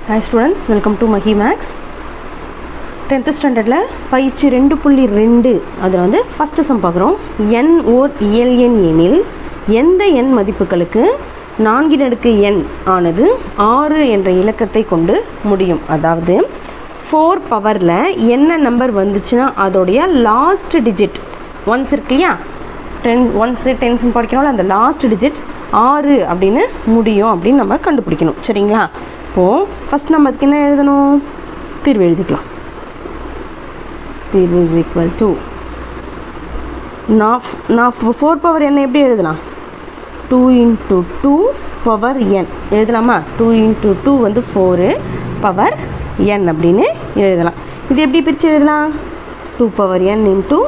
Hi students, welcome to Mahi Max. 10th standardல பயிற்சி 2.2 அதில் வந்து ஃபஸ்ட்டு சம் பார்க்குறோம். n ஓர் இயல் எண் எனில் எந்த எண் மதிப்புகளுக்கு 4n ஆனது 6 என்ற இலக்கத்தை கொண்டு முடியும். அதாவது 4 பவரில் என்ன நம்பர் வந்துச்சுன்னா அதோடைய லாஸ்ட் டிஜிட் ஒன்ஸ் இருக்கு இல்லையா, ஒன்ஸு டென்ஸ்ன்னு படிக்கணும்ல, அந்த லாஸ்ட் டிஜிட் 6 அப்படின்னு முடியும் அப்படின்னு நம்ம கண்டுபிடிக்கணும். சரிங்களா? இப்போது ஃபஸ்ட் நம்ம அதுக்கு என்ன எழுதணும்? தீர்வு எழுதிக்கலாம். தீர்வு இஸ் ஈக்குவல் டு நான் 4 பவர் n எப்படி எழுதலாம்? 2 × 2 பவர் n எழுதலாமா? 2 × 2 வந்து 4 பவர் n அப்படின்னு எழுதலாம். இது எப்படி பிரித்து எழுதலாம்? 2 பவர் n ×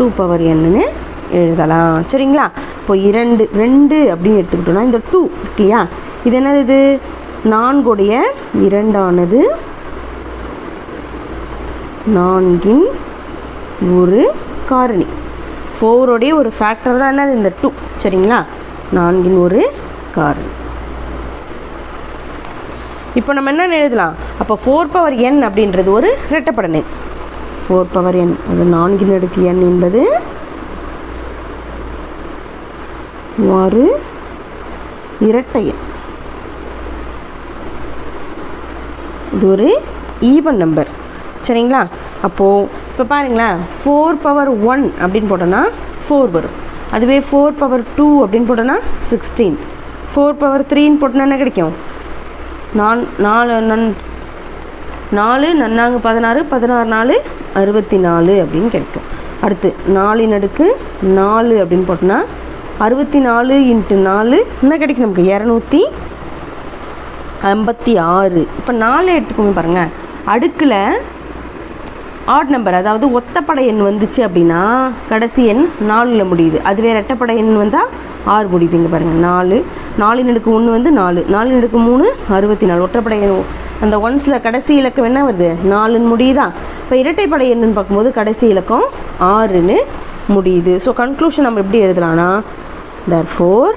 2 பவர் nன்னு எழுதலாம். சரிங்களா? இப்போ 2 அப்படின்னு எடுத்துக்கிட்டோன்னா இந்த 2 இல்லையா, இது என்னது? இது 4உடைய 2ஆனது 4இன் ஒரு காரணி. 4உடைய ஒரு ஃபேக்டர் தான் என்னது? இந்த 2. சரிங்களா? 4இன் ஒரு காரணி. இப்போ நம்ம என்ன எழுதலாம்? அப்போ 4 பவர் n அப்படின்றது ஒரு இரட்டைப்படை எண். 4 பவர் n அது 4இன் அடுக்கு n என்பது ஒரு இரட்டை எண். இது ஒரு ஈவன் நம்பர். சரிங்களா? அப்போது இப்போ பாருங்களேன், 4 பவர் 1 அப்படின்னு போட்டோன்னா 4 வரும். அதுவே 4 பவர் 2 அப்படின்னு போட்டோன்னா 16. 4 பவர் 3ன்னு போட்டோன்னா என்ன கிடைக்கும்? 4 நன்னாங்க 16, 16 4 64 அப்படின்னு கிடைக்கும். அடுத்து 4இன் அடுக்கு 4 அப்படின்னு போட்டோன்னா 64 × 4 என்ன கிடைக்கும் நமக்கு? 256. இப்போ 4 எடுத்துக்கோங்க பாருங்கள். அடுக்கில் ஆட் நம்பர், அதாவது ஒத்தப்படை எண் வந்துச்சு அப்படின்னா கடைசி எண் 4ல் முடியுது. அதுவே ரெட்டைப்படை எண் வந்தால் 6 முடியுது. இங்கே பாருங்கள், 4 அடுக்கு 1 வந்து 4, 4 அடுக்கு 3 64. ஒற்றைப்படை எண் அந்த ஒன்ஸில் கடைசி இலக்கம் என்ன வருது? 4ன்னு முடியுதா? இப்போ இரட்டைப்படை எண்ணுன்னு பார்க்கும்போது கடைசி இலக்கம் 6ன்னு முடியுது. ஸோ கன்க்ளூஷன் நம்ம எப்படி எழுதலாம்னா, therefore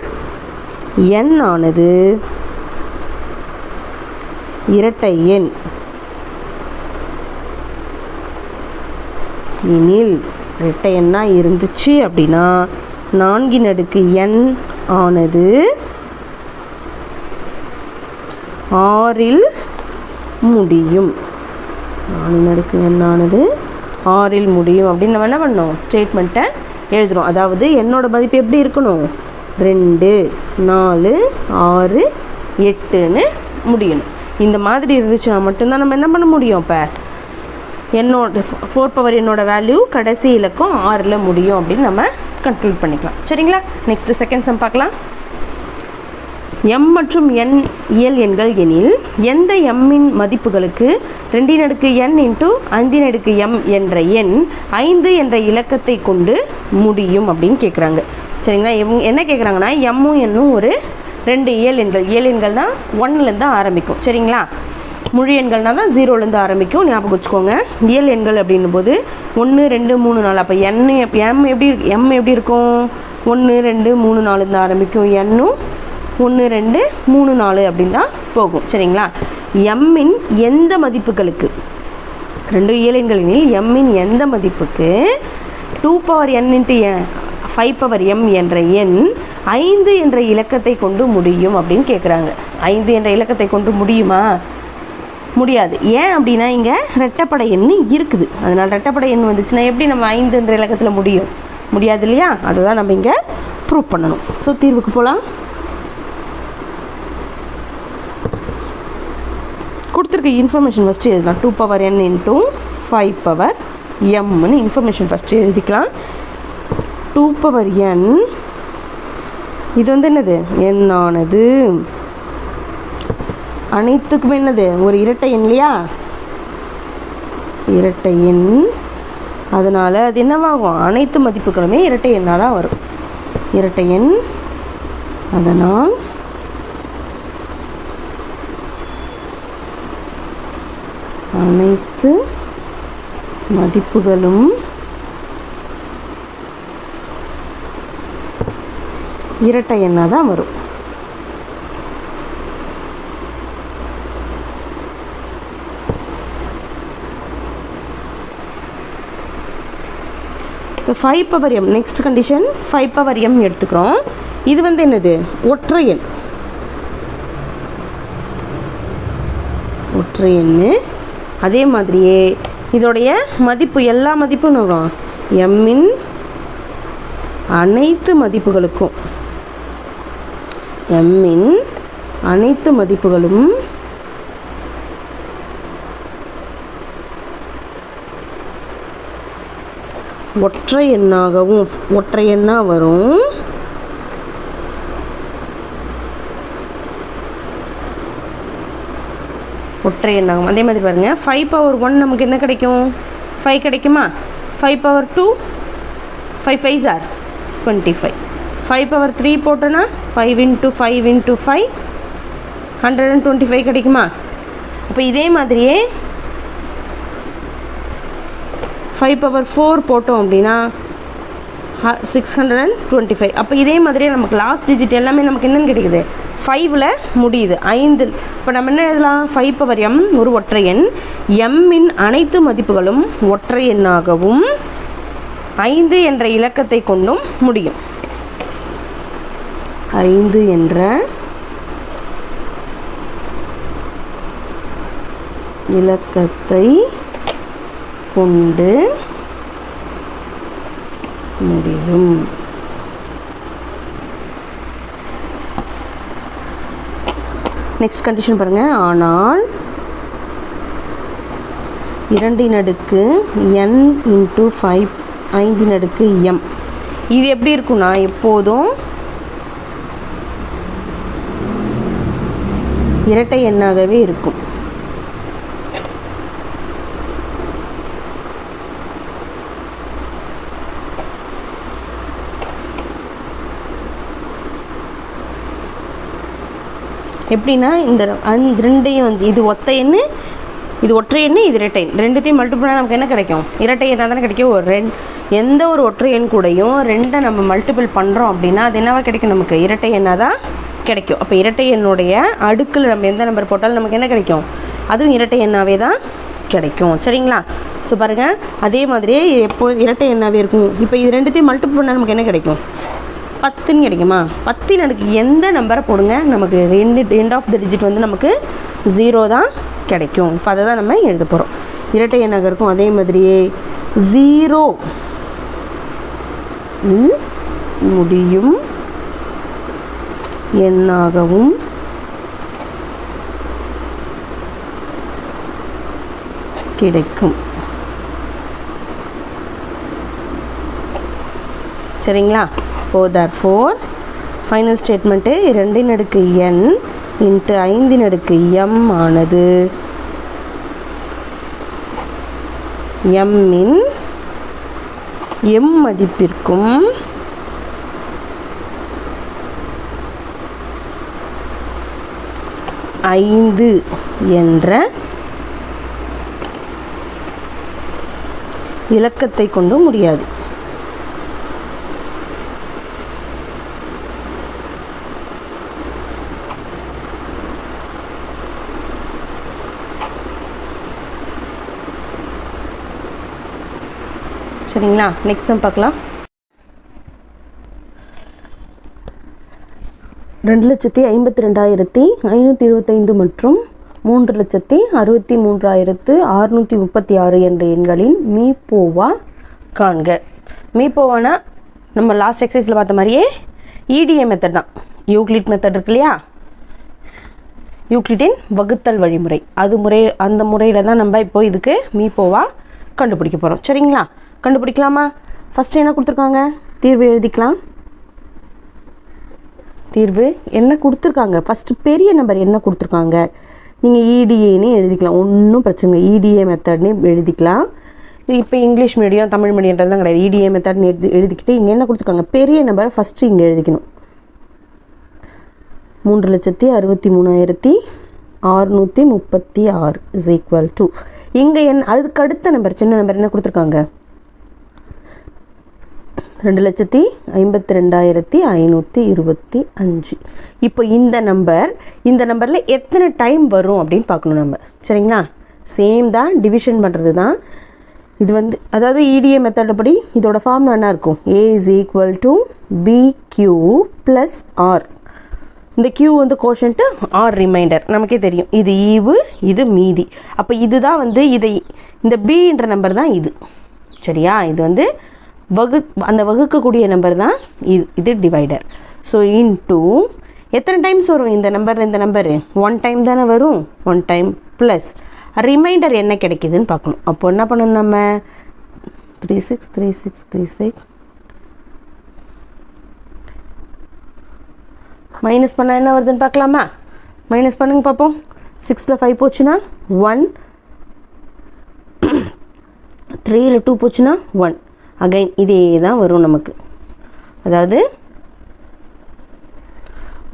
n ஆனது இரட்டை எண் எனில், இரட்டை எண்ணாக இருந்துச்சு அப்படின்னா 4இன் அடுக்கு n ஆனது 6ல் முடியும். 4இன் அடுக்கு n ஆனது 6ல் முடியும் அப்படின்னு நம்ம என்ன பண்ணோம்? ஸ்டேட்மெண்ட்டை எழுதுகிறோம். அதாவது என்னோட மதிப்பு எப்படி இருக்கணும்? 2 4 6 8ன்னு முடியணும். இந்த மாதிரி இருந்துச்சுன்னா மட்டும்தான் நம்ம என்ன பண்ண முடியும்? இப்போ என்னோட 4 பவர் என்னோட வேல்யூ கடைசி இலக்கம் 6ல் முடியும் அப்படின்னு நம்ம கன்க்ளூட் பண்ணிக்கலாம். சரிங்களா? நெக்ஸ்ட்டு செகண்ட் சம் பார்க்கலாம். m மற்றும் n இயல் எண்கள் எனில் எந்த mஇன் மதிப்புகளுக்கு 2இன் அடுக்கு n × 5இன் அடுக்கு m என்ற எண் 5 என்ற இலக்கத்தை கொண்டு முடியும் அப்படின்னு கேட்குறாங்க. சரிங்களா? என்ன கேட்குறாங்கன்னா, mமும் n ஒரு 2 இயல் எண்கள். இயல் எண்கள்னால் 1லேருந்து ஆரம்பிக்கும். சரிங்களா? முழு எண்கள்னால் தான் 0லேருந்து ஆரம்பிக்கும். ஞாபகம் வச்சுக்கோங்க. இயல் எண்கள் அப்படின்னும் போது 1 2 3 4. அப்போ m எப்படி இருக்கும்? 1 2 3 4லேருந்து ஆரம்பிக்கும். n-ம் 1 2 3 4 அப்படின்னு தான் போகும். சரிங்களா? mஇன் எந்த மதிப்புகளுக்கு, 2 இயல் எண்களில் mஇன் எந்த மதிப்புக்கு 2 பவர் n × 5 பவர் m என்ற எண் 5 என்ற இலக்கத்தை கொண்டு முடியும் அப்படின்னு கேட்குறாங்க. 5 என்ற இலக்கத்தை கொண்டு முடியுமா? முடியாது. ஏன் அப்படின்னா இங்கே ரெட்டைப்படை எண் இருக்குது. அதனால் ரெட்டைப்படை எண் வந்துச்சுன்னா எப்படி நம்ம 5 என்ற இலக்கத்தில் முடியாது இல்லையா? அதை தான் நம்ம இங்கே ப்ரூவ் பண்ணணும். ஸோ தீர்வுக்கு போகலாம். கொடுத்துருக்க இன்ஃபர்மேஷன் ஃபஸ்ட்டு எழுதலாம். 2 பவர் n × 5 பவர் mன்னு இன்ஃபர்மேஷன் ஃபஸ்ட்டு எழுதிக்கலாம். 2 பவர் n இது வந்து என்னது? n ஆனது அனைத்துக்குமே என்னது? ஒரு இரட்டை எண் இல்லையா? இரட்டை எண். அதனால் அது என்னவாகும்? அனைத்து மதிப்புகளுமே இரட்டை எண்ணாக தான் வரும். இரட்டை எண். அதனால் அனைத்து மதிப்புகளும் இரட்டை எண்ணாக தான் வரும். இப்போ 5 power m, next condition 5 power m எடுத்துக்கிறோம். இது வந்து என்னது? ஒற்றை எண். ஒற்றை எண். அதே மாதிரியே இதோடைய மதிப்பு எல்லா மதிப்பும் வரும் எம்மின் அனைத்து மதிப்புகளுக்கும். எம்மின் அனைத்து மதிப்புகளும் ஒற்றை எண்ணாகவும் ஒற்றை எண்ணாக வரும். ஒற்றை எண்ணாகும். அதே மாதிரி பாருங்கள், 5 பவர் 1 நமக்கு என்ன கிடைக்கும்? 5 கிடைக்குமா? 5 பவர் 2 5 5 ஆர் 25. 5 பவர் 3 போட்டோன்னா 5 × 5 × 5 125 கிடைக்குமா? அப்போ இதே மாதிரியே 5 பவர் 4 போட்டோம் அப்படின்னா 625. அப்போ இதே மாதிரியே நமக்கு லாஸ்ட் டிஜிட் எல்லாமே நமக்கு என்னென்னு கிடைக்குது? 5ல் முடியுது. 5. இப்போ நம்ம என்ன எழுதலாம்? 5 பவர் m ஒரு ஒற்றை எண். எம்மின் அனைத்து மதிப்புகளும் ஒற்றை எண்ணாகவும் 5 என்ற இலக்கத்தை கொண்டும் முடியும். 5 என்ற இலக்கத்தை கொண்டு முடியும். நெக்ஸ்ட் கண்டிஷன் பாருங்கள். ஆனால் 2n × 5 5m இது எப்படி இருக்குன்னா எப்போதும் இரட்டை எண்ணாகவே இருக்கும். எப்படின்னா இந்த ரெண்டையும் வந்து இது ஒற்றை எண்ணு, இது ஒற்றை எண்ணு, இது இரட்டை எண். ரெண்டுத்தையும் மல்டிபிள் பண்ணால் நமக்கு என்ன கிடைக்கும்? இரட்டை எண்ணாக தானே கிடைக்கும். எந்த ஒரு ஒற்றை எண் கூடையும் 2 நம்ம மல்டிபிள் பண்ணுறோம் அப்படின்னா அது என்னவா கிடைக்கும்? நமக்கு இரட்டை எண்ணாக தான் கிடைக்கும். அப்போ இரட்டை எண்ணுடைய அடுக்கில் நம்ம எந்த நம்பர் போட்டாலும் நமக்கு என்ன கிடைக்கும்? அதுவும் இரட்டை எண்ணாகவே தான் கிடைக்கும். சரிங்களா? ஸோ பாருங்கள், அதே மாதிரியே எப்போ இரட்டை எண்ணாகவே இருக்கும். இப்போ இது ரெண்டுத்தையும் மல்டிபிள் பண்ணால் நமக்கு என்ன கிடைக்கும்? 10ன்னு கிடைக்குமா? 10 அடுக்கு எந்த நம்பரை போடுங்க நமக்கு எண்ட் ஆஃப் த டிஜிட் வந்து நமக்கு 0 தான் கிடைக்கும். இப்போ அதை தான் நம்ம எழுத போகிறோம். இரட்டை எண்ணாக இருக்கும். அதே மாதிரியே 0 முடியும் எண்ணாகவும் கிடைக்கும். சரிங்களா? therefore final statement 2n × 5m ஆனது எம்மின் மதிப்பிற்கும் ஐந்து என்ற இலக்கத்தை கொண்டு முடியாது. சரிங்களா? நெக்ஸ்ட் சம் பார்க்கலாம். 2,52,525 மற்றும் 3,63,636 என்ற எண்களின் மீப்போவா காண்க. மீப்போவானா நம்ம லாஸ்ட் எக்ஸசைஸில் பார்த்த மாதிரியே இடிஏ மெத்தட் தான். யூக்ளிட் மெத்தட் இருக்கு இல்லையா, யூக்ளிட்டின் வகுத்தல் வழிமுறை, அந்த முறையில் தான் நம்ம இப்போ இதுக்கு மீப்போவா கண்டுபிடிக்க போகிறோம். சரிங்களா? கண்டுபிடிக்கலாமா? ஃபஸ்ட்டு என்ன கொடுத்துருக்காங்க? தீர்வு எழுதிக்கலாம். தீர்வு என்ன கொடுத்துருக்காங்க? ஃபஸ்ட்டு பெரிய நம்பர் என்ன கொடுத்துருக்காங்க? நீங்கள் இடிஏன்னு எழுதிக்கலாம், ஒன்றும் பிரச்சனை இல்லை. இடிஏ மெத்தட்னு எழுதிக்கலாம். இப்போ இங்கிலீஷ் மீடியம் தமிழ் மீடியம்ன்றதுலாம் கிடையாது. இடிஏ மெத்தட்னு எழுதிக்கிட்டு இங்கே என்ன கொடுத்துருக்காங்க? பெரிய நம்பரை ஃபஸ்ட்டு இங்கே எழுதிக்கணும். 3,63,636 இஸ் ஈக்குவல் டு இங்கே அதுக்கு அடுத்த நம்பர் சின்ன நம்பர் என்ன கொடுத்துருக்காங்க? 2,52,525. இப்போ இந்த நம்பரில் எத்தனை டைம் வரும் அப்படின்னு பார்க்கணும் நம்ம. சரிங்களா? சேம் தான், டிவிஷன் பண்ணுறது தான். இது வந்து அதாவது EDA மெத்தட் படி இதோட ஃபார்முலா என்ன இருக்கும்? A is equal to BQ plus R. இந்த Q வந்து கோஷன்ட்டு, R ரிமைண்டர். நமக்கே தெரியும் இது ஈவு, இது மீதி. அப்போ இதுதான் வந்து இந்த Bன்ற நம்பர் தான் இது. சரியா? இது வந்து அந்த வகுக்கக்கூடிய நம்பர் தான் இது டிவைடர். ஸோ இன்டூ எத்தனை டைம்ஸ் வரும் இந்த நம்பரு? 1 டைம் தானே வரும். 1 டைம் ப்ளஸ் ரிமைண்டர் என்ன கிடைக்குதுன்னு பார்க்கணும். அப்போ என்ன பண்ணணும் நம்ம? 36 மைனஸ் பண்ணால் என்ன வருதுன்னு பார்க்கலாமா? மைனஸ் பண்ணுங்க பார்ப்போம். 6ல் 5 போச்சுன்னா 1, 3ல் 2 போச்சுன்னா 1. அகைன் இதே தான் வரும் நமக்கு. அதாவது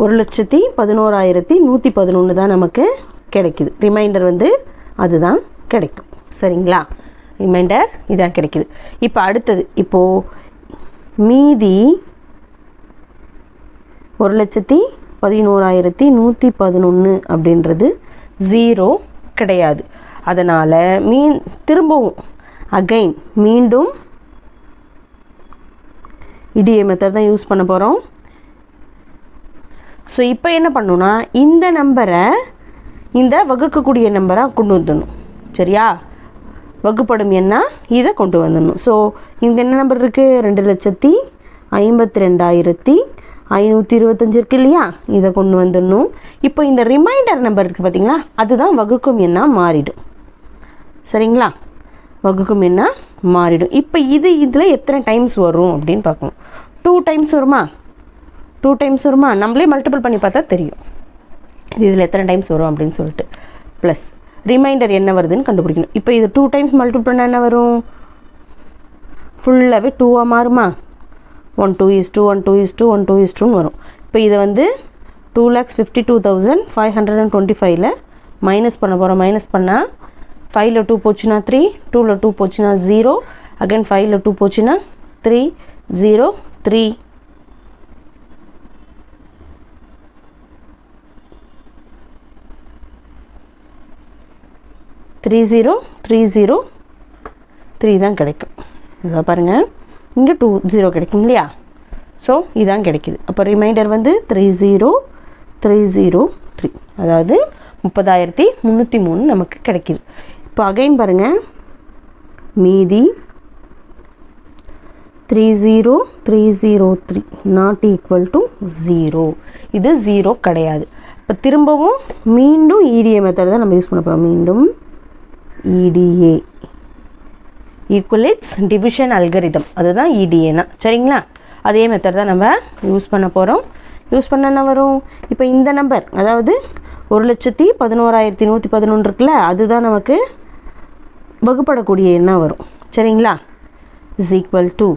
1,11,111 தான் நமக்கு கிடைக்குது. ரிமைண்டர் வந்து அதுதான் கிடைக்கும். சரிங்களா? ரிமைண்டர் இதான் கிடைக்குது. இப்போ அடுத்தது, இப்போது மீதி 1,11,111 அப்படின்றது 0 கிடையாது. அதனால் திரும்பவும் அகைன் மீண்டும் EDA மெத்தட் தான் யூஸ் பண்ண போகிறோம். ஸோ இப்போ என்ன பண்ணணும்னா, இந்த நம்பரை இந்த வகுக்கக்கூடிய நம்பராக கொண்டு வந்துடணும். சரியா? வகுப்படும் எண்ணா இதை கொண்டு வந்துடணும். ஸோ இங்கே என்ன நம்பர் இருக்குது? 2,52,525 இருக்கு இல்லையா? இதை கொண்டு வந்துடணும். இப்போ இந்த ரிமைண்டர் நம்பர் இருக்குது பார்த்தீங்களா, அதுதான் வகுக்கும் எண்ணா மாறிடும். சரிங்களா? வகுக்கும் எண்ணா மாறிடும். இப்போ இதில் எத்தனை டைம்ஸ் வரும் அப்படின்னு பார்க்கணும். 2 டைம்ஸ் வருமா? 2 டைம்ஸ் வருமா? நம்மளே மல்டிபிள் பண்ணி பார்த்தா தெரியும் இதில் எத்தனை டைம்ஸ் வரும் அப்படின்னு சொல்லிட்டு. ப்ளஸ் ரிமைண்டர் என்ன வருதுன்னு கண்டுபிடிக்கணும். இப்போ இது 2 டைம்ஸ் மல்டிபிள் பண்ணால் என்ன வரும்? ஃபுல்லாகவே 2ஆக மாறுமா? 1 2 is 2 1 2 is 2 1 2 is 2ன்னு வரும். இப்போ இதை வந்து 2,52,525ல் மைனஸ் பண்ண போகிறோம். மைனஸ் பண்ணால் 5ல் 2 போச்சுன்னா 3, 2ல் 2 போச்சுன்னா 0, அகைன் 5ல் 2 போச்சுன்னா 3 0 3. த்ரீ ஜீரோ த்ரீ தான் கிடைக்கும். இதை பாருங்கள், இங்கே 2 0 கிடைக்கும் இல்லையா? ஸோ இதான் கிடைக்குது. அப்போ ரிமைண்டர் வந்து 30,303, அதாவது 30,303 நமக்கு கிடைக்கிது. இப்போ அகைன் பாருங்கள், மீதி 30,303 நாட் ஈக்குவல் டு 0. இது 0 கிடையாது. இப்போ திரும்பவும் மீண்டும் EDA மெத்தட் தான் நம்ம யூஸ் பண்ண போகிறோம். மீண்டும் EDA ஈக்குவலேட்ஸ் டிவிஷன் அல்கரிதம், அதுதான் EDAனா. சரிங்களா? அதே மெத்தட் தான் நம்ம யூஸ் பண்ண போகிறோம். யூஸ் பண்ண என்ன வரும்? இப்போ இந்த நம்பர், அதாவது 1,11,111 இருக்குல்ல, அதுதான் நமக்கு வகுப்படக்கூடிய எண்ணா வரும். சரிங்களா? இஸ் ஈக்குவல் டு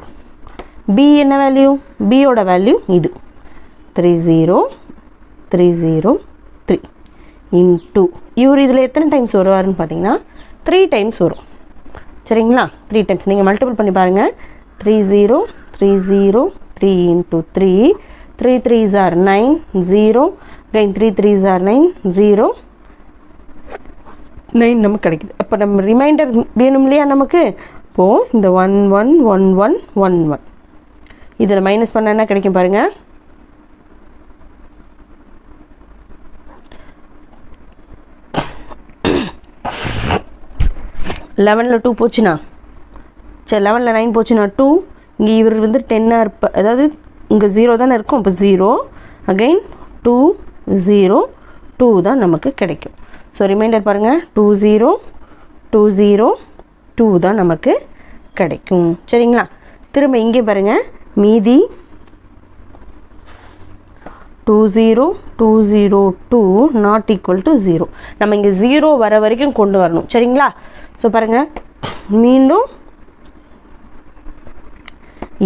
B என்ன வேல்யூ? Bயோட வேல்யூ இது 30,303 இன்டூ இவர் இதில் எத்தனை டைம்ஸ் வருவாருன்னு பார்த்தீங்கன்னா 3 டைம்ஸ் வரும். சரிங்களா? 3 டைம்ஸ் நீங்கள் மல்டிபிள் பண்ணி பாருங்கள். 30,303 into 3, 3 3s are 9 0, again 3 3s are 9 0, 9 நமக்கு கிடைக்குது. அப்போ நம்ம ரிமைண்டர் வேணும் இல்லையா நமக்கு? இப்போது இந்த 1 1 1 1 1 1 இதில் மைனஸ் பண்ண என்ன கிடைக்கும் பாருங்கள். 11ல் 2 போச்சுன்னா, சரி 11ல் 9 போச்சுன்னா 2, இங்கே இவர் வந்து 10ஆக இருப்ப, அதாவது இங்கே 0 தானே இருக்கும். இப்போ 0 அகைன் 2 0 2 தான் நமக்கு கிடைக்கும். ஸோ ரிமைண்டர் பாருங்கள், 2 0 2 0 2 தான் நமக்கு கிடைக்கும். சரிங்களா? திரும்ப இங்கே பாருங்கள், மீதி 20,202 நாட் ஈக்குவல் டு 0. நம்ம இங்கே 0 வர வரைக்கும் கொண்டு வரணும். சரிங்களா? ஸோ பாருங்கள், மீண்டும்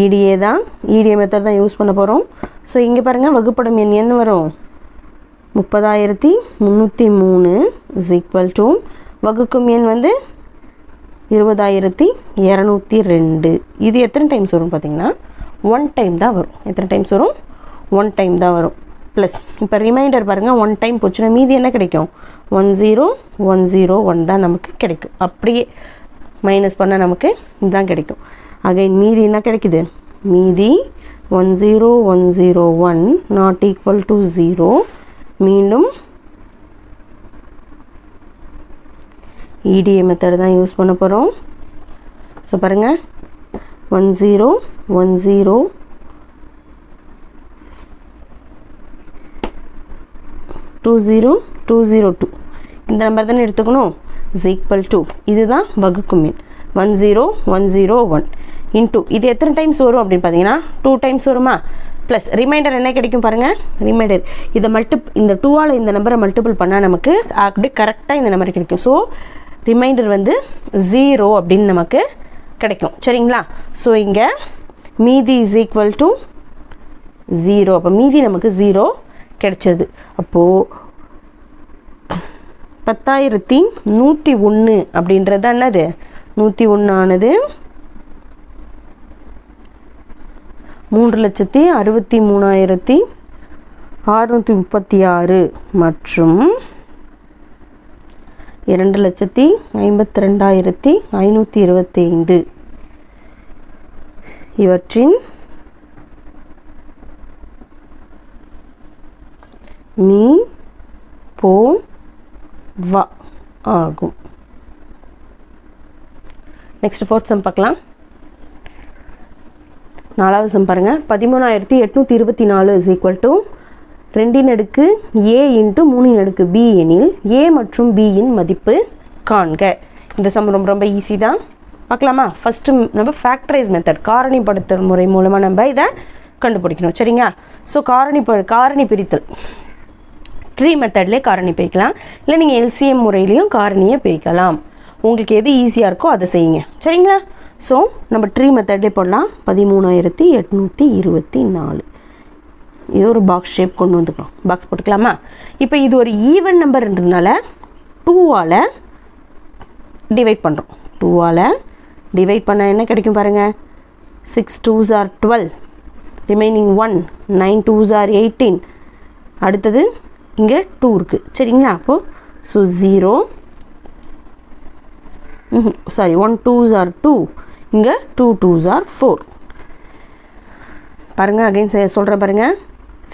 EDA தான், EDA மெத்தட் தான் யூஸ் பண்ண போகிறோம். ஸோ இங்கே பாருங்கள், வகுப்படும் எண் என்ன வரும்? 30,303 இஸ் ஈக்குவல் டு வகுக்கும் எண் வந்து 20,202. இது எத்தனை டைம்ஸ் வரும் பார்த்தீங்கன்னா 1 டைம் தான் வரும். எத்தனை டைம்ஸ் வரும்? 1 டைம் தான் வரும். ப்ளஸ் இப்போ ரிமைண்டர் பாருங்கள், 1 டைம் போச்சுன்னா மீதி என்ன கிடைக்கும்? 10,101 தான் நமக்கு கிடைக்கும். அப்படியே மைனஸ் பண்ணால் நமக்கு இதுதான் கிடைக்கும். அகைன் மீதி என்ன கிடைக்குது, மீதி 10101 நாட் ஈக்குவல் டு 0. மீண்டும் EDA மெத்தட் தான் யூஸ் பண்ண போகிறோம். ஸோ பாருங்கள் 1010 20202 இந்த நம்பர் தானே எடுத்துக்கணும். இஸ் ஈக்குவல் டு இதுதான் வகுக்கும் எண் 10101 இன்ட்டு இது எத்தனை டைம்ஸ் வரும் அப்படின்னு பார்த்தீங்கன்னா 2 டைம்ஸ் வருமா. ப்ளஸ் ரிமைண்டர் என்ன கிடைக்கும் பாருங்கள். ரிமைண்டர் இதை இந்த 2ஆல் இந்த நம்பரை மல்டிபிள் பண்ணால் நமக்கு அப்படியே கரெக்டாக இந்த நம்பர் கிடைக்கும். ஸோ ரிமைண்டர் 0 அப்படின்னு நமக்கு கிடைக்கும். சரிங்களா. ஸோ இங்கே மீதி இஸ் ஈக்குவல் டு 0. அப்போ மீதி நமக்கு 0 கிடைச்சது. அப்போது 10,101 அப்படின்றது என்னது 101 ஆனது 3,63,636 மற்றும் 2,52,525 இவற்றின் மீ போ வா ஆகும். நெக்ஸ்ட் 4th சம் பார்க்கலாம். 4வது சம் பாருங்கள். 13,824 இஸ் ஈக்குவல் டு 2 அடுக்கு A இன்ட்டு 3 அடுக்கு B எனில் A மற்றும் B இன் மதிப்பு காண்க. இந்த சம் ரொம்ப ரொம்ப ஈஸி தான். பார்க்கலாமா. ஃபஸ்ட்டு நம்ம ஃபேக்டரைஸ் மெத்தட் காரணிப்படுத்தல் முறை மூலமாக நம்ம இதை கண்டுபிடிக்கணும். சரிங்களா. ஸோ காரணி பிரித்தல் ட்ரீ மெத்தட்லேயே காரணி பிரிக்கலாம், இல்லை நீங்கள் LCM முறையிலையும் காரணியை பிரிக்கலாம். உங்களுக்கு எது ஈஸியாக இருக்கோ அதை செய்யுங்க. சரிங்களா. ஸோ நம்ம ட்ரீ மெத்தட்லேயே போடலாம். 13,824 இது ஒரு பாக்ஸ் ஷேப் கொண்டு வந்துக்கலாம். பாக்ஸ் போட்டுக்கலாமா. இப்போ இது ஒரு ஈவன் நம்பர்ன்றதுனால 2ஆல் டிவைட் பண்ணுறோம். 2ஆல் டிவைட் பண்ணால் என்ன கிடைக்கும் பாருங்கள். 6 2s are 12, remaining 1, 9 2s are 18. அடுத்தது இங்கே 2 இருக்குது. சரிங்களா. அப்போது ஸோ 0 1 2s are 2, இங்கே 2 2s are 4. பாருங்கள் அகைன் சொல்கிறேன் பாருங்கள்.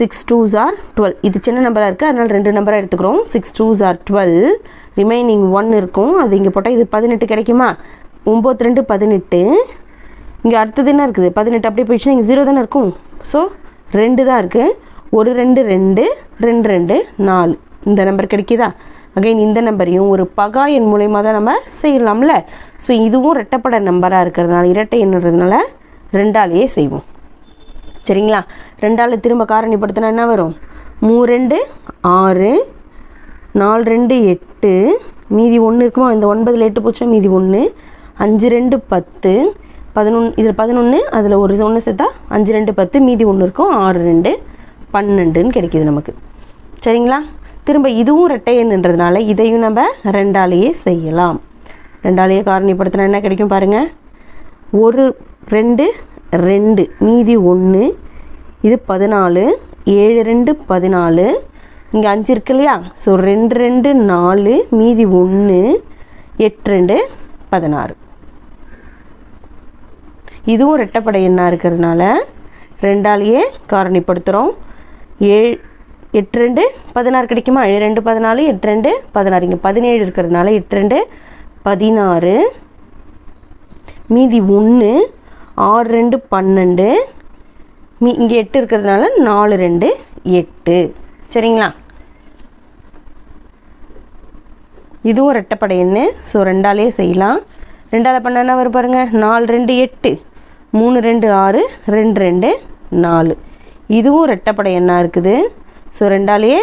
6 2s are 12 இது சின்ன நம்பராக இருக்குது, அதனால் 2 நம்பராக எடுத்துக்கிறோம். 6 2s are 12, ரிமைனிங் 1 இருக்கும், அது இங்கே போட்டால் இது 18 கிடைக்குமா. 9 2 18. இங்கே அடுத்தது என்ன இருக்குது 18 அப்படியே போயிடுச்சுன்னா இங்கே 0 தானே இருக்கும். ஸோ 2 தான் இருக்குது. 1 2 2 2 2 4 இந்த நம்பர் கிடைக்குதா. அகைன் இந்த நம்பரையும் ஒரு பகா எண் மூலயமா தான் நம்ம செய்யலாம்ல. ஸோ இதுவும் ரெட்டப்பட நம்பராக இருக்கிறதுனால இரட்டை எண்ணுறதுனால 2ஆலேயே செய்வோம். சரிங்களா. 2ஆல் திரும்ப காரணிப்படுத்தினா என்ன வரும். 3 2 6, 4 2 8, மீதி 1 இருக்குமா. இந்த 9ல் 8 போச்சுன்னா மீதி 1, 5 2 10, 11 இதில் 11, அதில் ஒரு 1 சேர்த்தா 5 2 10, மீதி 1 இருக்கும். 6 2 12ன்னு கிடைக்கிது நமக்கு. சரிங்களா. திரும்ப இதுவும் ரெட்டை எண்ணுன்றதுனால இதையும் நம்ம 2ஆலேயே செய்யலாம். 2ஆலேயே காரணிப்படுத்தினா என்ன கிடைக்கும் பாருங்கள். 1 2 2, மீதி 1, இது 14, 7 2 14, இங்கே 5 இருக்கு இல்லையா. ஸோ 2 2 4, மீதி 1, 8 2 16. இதுவும் ரெட்டப்படை எண்ணாக இருக்கிறதுனால 2ஆலேயே காரணிப்படுத்துகிறோம். 7 8 2 16 கிடைக்குமா. 7 2 14, 8 2 16, இங்கே 17 இருக்கிறதுனால 8 2 16, மீதி 1, 6 2 12, இங்கே 8 இருக்கிறதுனால 4 2 8. சரிங்களா. இதுவும் ரெட்டப்படை எண்ணு. ஸோ 2ஆலேயே செய்யலாம். 2ஆல் பண்ண என்ன வரும் பாருங்கள். 4 2 8, 3 2 6, 2 2 4. இதுவும் ரெட்டப்படை எண்ணாக இருக்குது. ஸோ 2ஆலேயே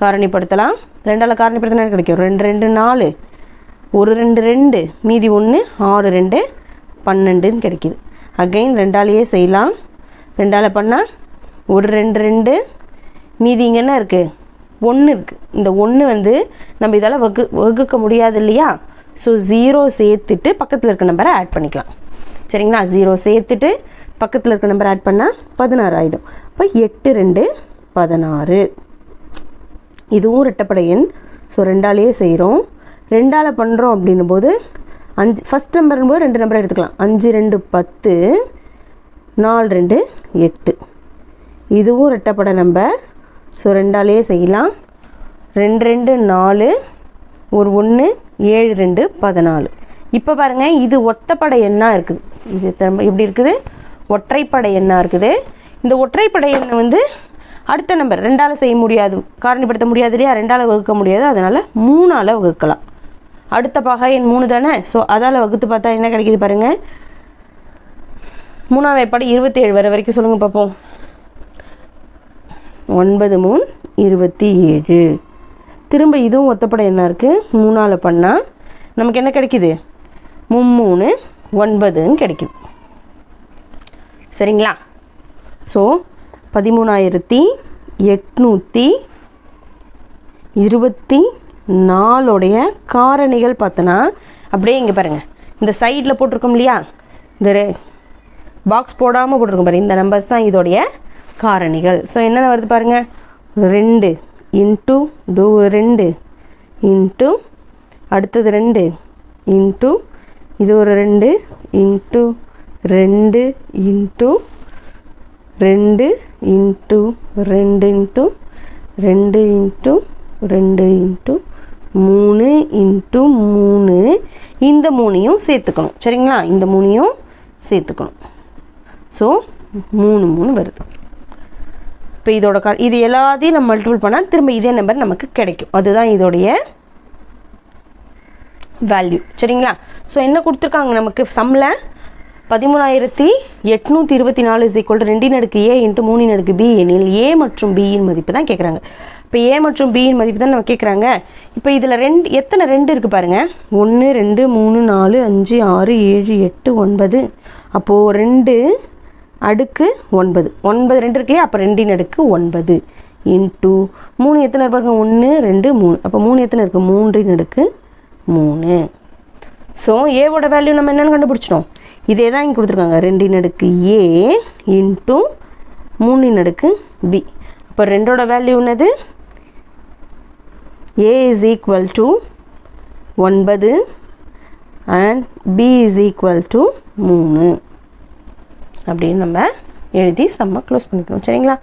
காரணிப்படுத்தலாம். 2ஆல் காரணிப்படுத்தினா கிடைக்கும். 2 2 4, 1 2 2, மீதி 1, 6 2 12ன்னு கிடைக்கிது. அகைன் 2ஆலேயே செய்யலாம். 2ஆல் பண்ணால் 1 2 2, மீதி இங்கே என்ன இருக்குது 1 இருக்குது. இந்த 1 நம்ம இதால் வகுக்க முடியாது இல்லையா. ஸோ 0 சேர்த்துட்டு பக்கத்தில் இருக்க நம்பரை ஆட் பண்ணிக்கலாம். சரிங்களா. 0 சேர்த்துட்டு பக்கத்தில் இருக்க நம்பர் ஆட் பண்ணால் 16 ஆகிடும். இப்போ 8 2 16. இதுவும் ரெட்டப்படை எண். ஸோ 2ஆலேயே செய்கிறோம். 2ஆல் பண்ணுறோம் அப்படின்னும் போது 5 ஃபஸ்ட் நம்பரும்போது 2 நம்பர் எடுத்துக்கலாம். 5 2 10, 4 2 8. இதுவும் ரெட்டப்படை நம்பர். ஸோ 2ஆலேயே செய்யலாம். 2 2 4, ஒரு 1, 7 2 14. இப்போ பாருங்கள், இது ஒத்தப்படை எண்ணாக இருக்குது. இது எப்படி இருக்குது? ஒற்றைப்படை எண்ணாக இருக்குது. இந்த ஒற்றைப்படை எண்ணை வந்து அடுத்த நம்பர் 2ஆல் செய்ய முடியாது, காரணிப்படுத்த முடியாது இல்லையா, 2ஆல் வகுக்க முடியாது. அதனால் 3ஆல் வகுக்கலாம். அடுத்த பாகை எண் 3 தானே. ஸோ அதால் வகுத்து பார்த்தா என்ன கிடைக்கிது பாருங்கள். 3ஆம் வாய்ப்பாடு 27 வர வரைக்கும் சொல்லுங்கள் பார்ப்போம். 9 3 27. திரும்ப இதுவும் ஒத்தப்படை என்ன இருக்குது? 3ஆல் பண்ணால் நமக்கு என்ன கிடைக்கிது? 3 9ன்னு கிடைக்குது. சரிங்களா? ஸோ 13824 காரணிகள் பார்த்தோன்னா அப்படியே இங்கே பாருங்கள், இந்த சைடில் போட்டிருக்கோம் இல்லையா, இந்த பாக்ஸ் போடாமல் போட்டிருக்கோம் பாருங்கள், இந்த நம்பர்ஸ் தான் இதோடைய காரணிகள். ஸோ என்னென்ன வருது பாருங்கள். 2 இன்ட்டு 2 இன்ட்டு அடுத்தது 2 இன்ட்டு இது ஒரு 2 into 2 into 2 into 2 into 2 into 2 into 3 into 3. இந்த 3ஐயும் சேர்த்துக்கணும். சரிங்களா? இந்த 3ஐயும் சேர்த்துக்கணும். ஸோ 3 3 வருது. இப்போ இதோட இது எல்லாத்தையும் நம்ம மல்டிபிள் பண்ணால் திரும்ப இதே நம்பர் நமக்கு கிடைக்கும். அதுதான் இதோடைய வேல்யூ. சரிங்களா? ஸோ என்ன கொடுத்துருக்காங்க நமக்கு சம்மில்? 13824 = 2 A × 3 B எனில் A மற்றும் B இன் மதிப்பு தான் கேட்குறாங்க. இப்போ A மற்றும் B இன் மதிப்பு தான் நம்ம கேட்குறாங்க. இப்போ இதில் எத்தனை 2 இருக்குது பாருங்கள். 1 2 3 4 5 6 7 8 9. அப்போது 2 அடுக்கு 9. 9 2 இருக்கு இல்லையா, அப்போ 2 அடுக்கு 9 இன்ட்டு 3 எத்தனை இருப்பாங்க? 1 2 3. அப்போ 3 எத்தனை இருக்குது? 3 அடுக்கு 3. ஸோ ஏவோட வேல்யூ நம்ம என்னென்னு கண்டுபிடிச்சிட்டோம். இதே தான் இங்கே கொடுத்துருக்காங்க. 2 அடுக்கு A இன்ட்டு 3 அடுக்கு B. அப்போ 2ஓட வேல்யூ என்னது? A is equal to 9 and B is equal to 3 அப்படின்னு நம்ம எழுதி சம்மை க்ளோஸ் பண்ணிக்கணும். சரிங்களா?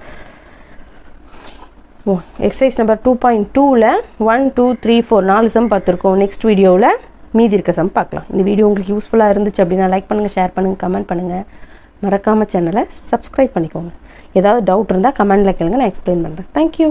எக்ஸசைஸ் நம்பர் 2.2ல் 1 2 3 4 4 சம் பார்த்துருக்கோம். நெக்ஸ்ட் வீடியோவில் மீதி இருக்க சம் பார்க்கலாம். இந்த வீடியோ உங்களுக்கு யூஸ்ஃபுல்லாக இருந்துச்சு அப்படின்னா லைக் பண்ணுங்கள், ஷேர் பண்ணுங்கள், கமெண்ட் பண்ணுங்கள். மறக்காமல் சேனலை சப்ஸ்கிரைப் பண்ணிக்கோங்க. ஏதாவது டவுட் இருந்தால் கமெண்டில் கேளுங்க, நான் எக்ஸ்பிளைன் பண்ணுறேன். தேங்க்யூ.